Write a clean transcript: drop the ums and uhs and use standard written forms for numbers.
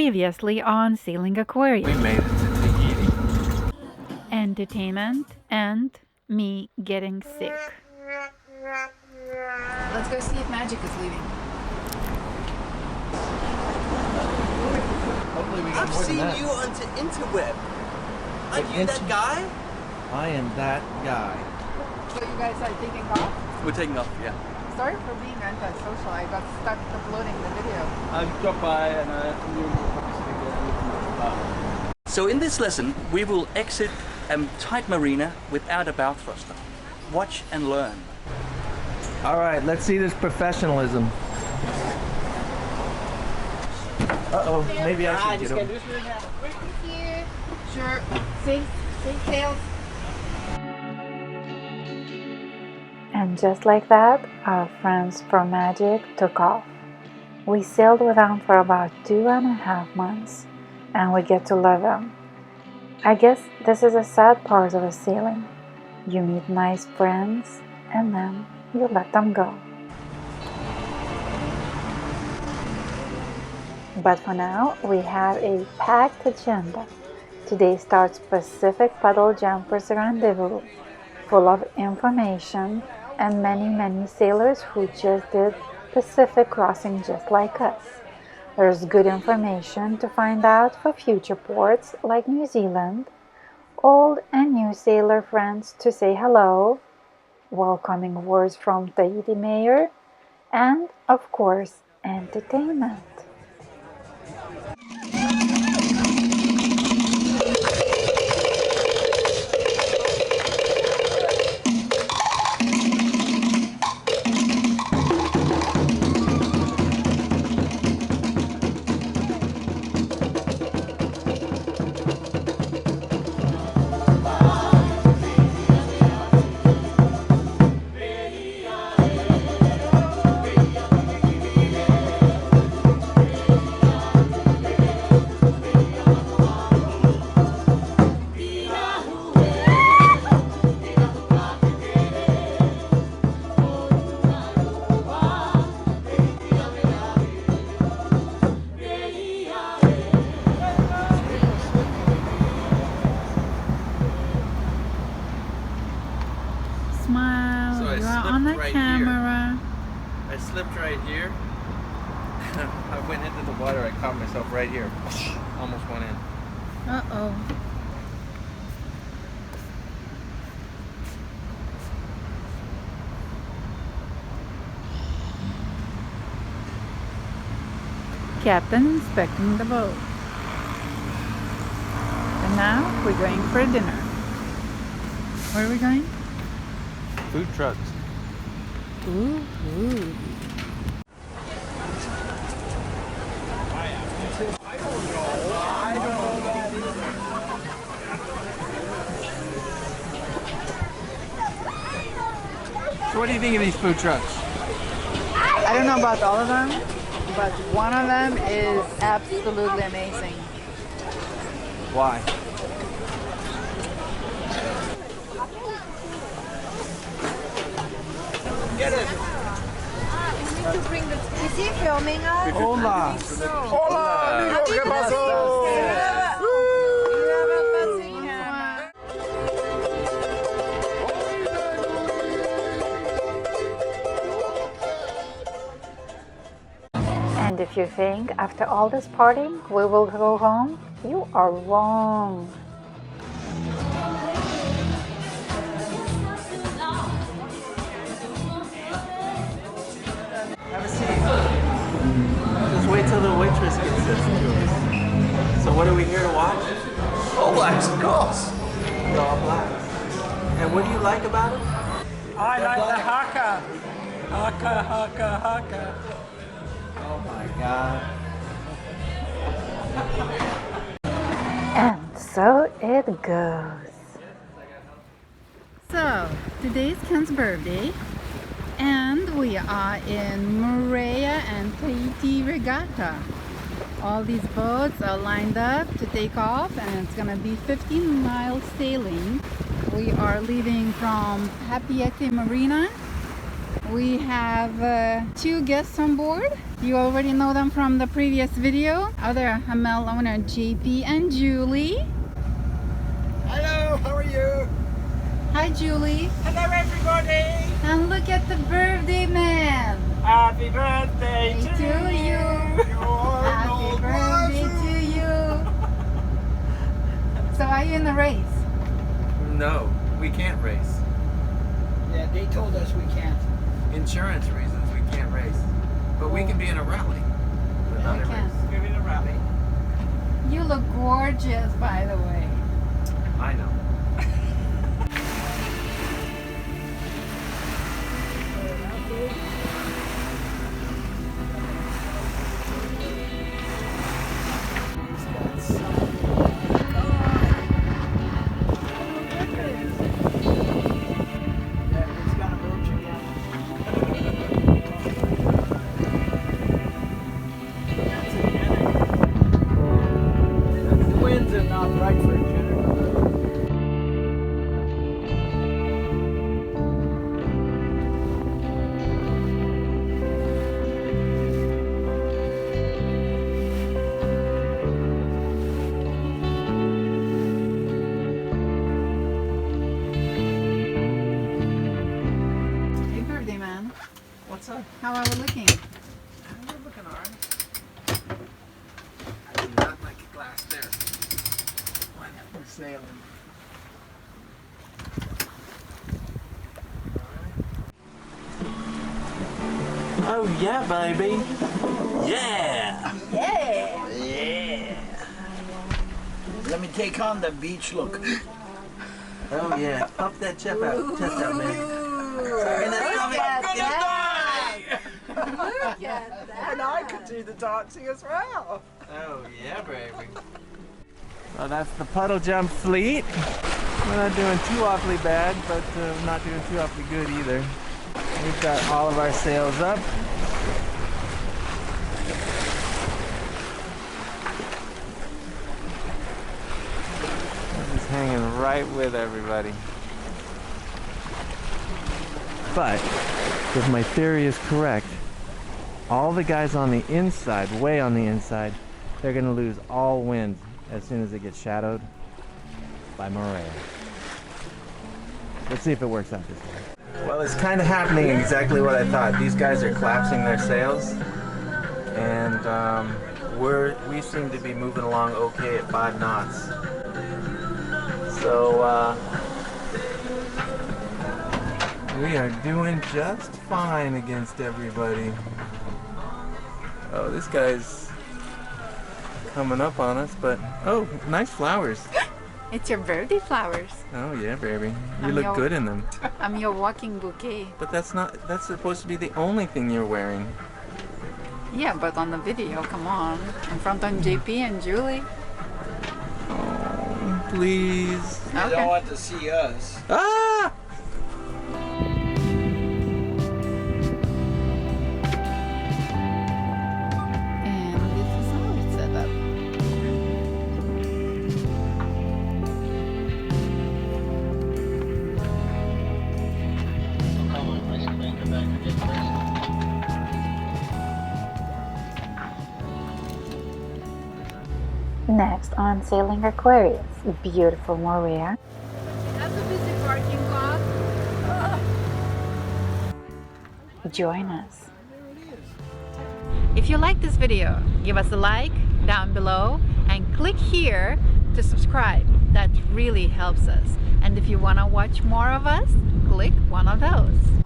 Previously on Sailing Aquarius. We made it to Tahiti. Entertainment and me getting sick. Let's go see if Magic is leaving. Hopefully we get I've more than seen that. you on interweb. Are you that guy? I am that guy. So you guys are taking off? We're taking off, yeah. Sorry for being antisocial. I got stuck uploading the video. I dropped by and I knew Pacific. So in this lesson, we will exit a tight marina without a bow thruster. Watch and learn. All right, let's see this professionalism. Uh-oh, maybe I should get him. Here. Sure. Safe tails. And just like that, our friends from Magic took off. We sailed with them for about 2.5 months, and we get to love them. I guess this is a sad part of a sailing. You meet nice friends, and then you let them go. But for now, we have a packed agenda. Today starts Pacific Puddle Jumpers Rendezvous, full of information and many sailors who just did Pacific crossing just like us. There's good information to find out for future ports like New Zealand, old and new sailor friends to say hello, welcoming words from Tahiti mayor, and of course, entertainment. Smile, So I you are slipped on the right camera. I slipped right here. I went into the water, I caught myself right here. Almost went in. Uh-oh. Captain inspecting the boat. And now we're going for dinner. Where are we going? Food trucks. Ooh. So what do you think of these food trucks? I don't know about all of them, but one of them is absolutely amazing. Why? Get it! To bring the... Is he filming us? Hola! Hola! ¿Qué pasó? And if you think after all this partying we will go home, you are wrong. Have a seat. Just wait till the waitress gets this to us. So what are we here to watch? All Blacks, of course. The All Blacks. And what do you like about it? I like the haka. Haka. Oh my God. And so it goes. So, today's Ken's birthday, and we are in Moorea and Tahiti Regatta. All these boats are lined up to take off, and it's gonna be 15 miles sailing. We are leaving from Papeete Marina. We have 2 guests on board. You already know them from the previous video. Other Hamel owner JP and Julie. Hello, how are you? Hi Julie. Hello everybody. And look at the birthday man. Happy birthday To you. Happy birthday to you. So are you in the race? No, we can't race. Yeah, they told us we can't. Insurance reasons we can't race. But we can be in a rally. But not a can. race. We're in a rally. You look gorgeous, by the way. I know. How are we looking? We're looking alright. I do not like a glass there. We're sailing. Oh yeah, baby. Yeah. Yeah. Let me take on the beach look. Oh yeah. Pop that chest out, man. Look at that. And I could do the dancing as well. Oh yeah, baby. Well, that's the puddle jump fleet. We're not doing too awfully bad, but not doing too awfully good either. We've got all of our sails up. We're just hanging right with everybody. But if my theory is correct, all the guys on the inside, way on the inside, they're going to lose all wind as soon as it gets shadowed by Moorea. Let's see if it works out this way. Well, it's kind of happening exactly what I thought. These guys are collapsing their sails, and we seem to be moving along okay at 5 knots. So we are doing just fine against everybody. Oh, this guy's coming up on us, but oh, nice flowers. It's your birthday flowers. Oh yeah, baby. You I'm look your- good in them. I'm your walking bouquet. But that's supposed to be the only thing you're wearing. Yeah, but on the video, come on. In front of JP and Julie. Oh, please. You don't want to see us. Ah! And this is how it's set up. Next on Sailing Aquarius, beautiful Moorea. That's a busy parking lot. Join us. If you like this video, give us a like down below and click here to subscribe. That really helps us. And if you want to watch more of us, click one of those.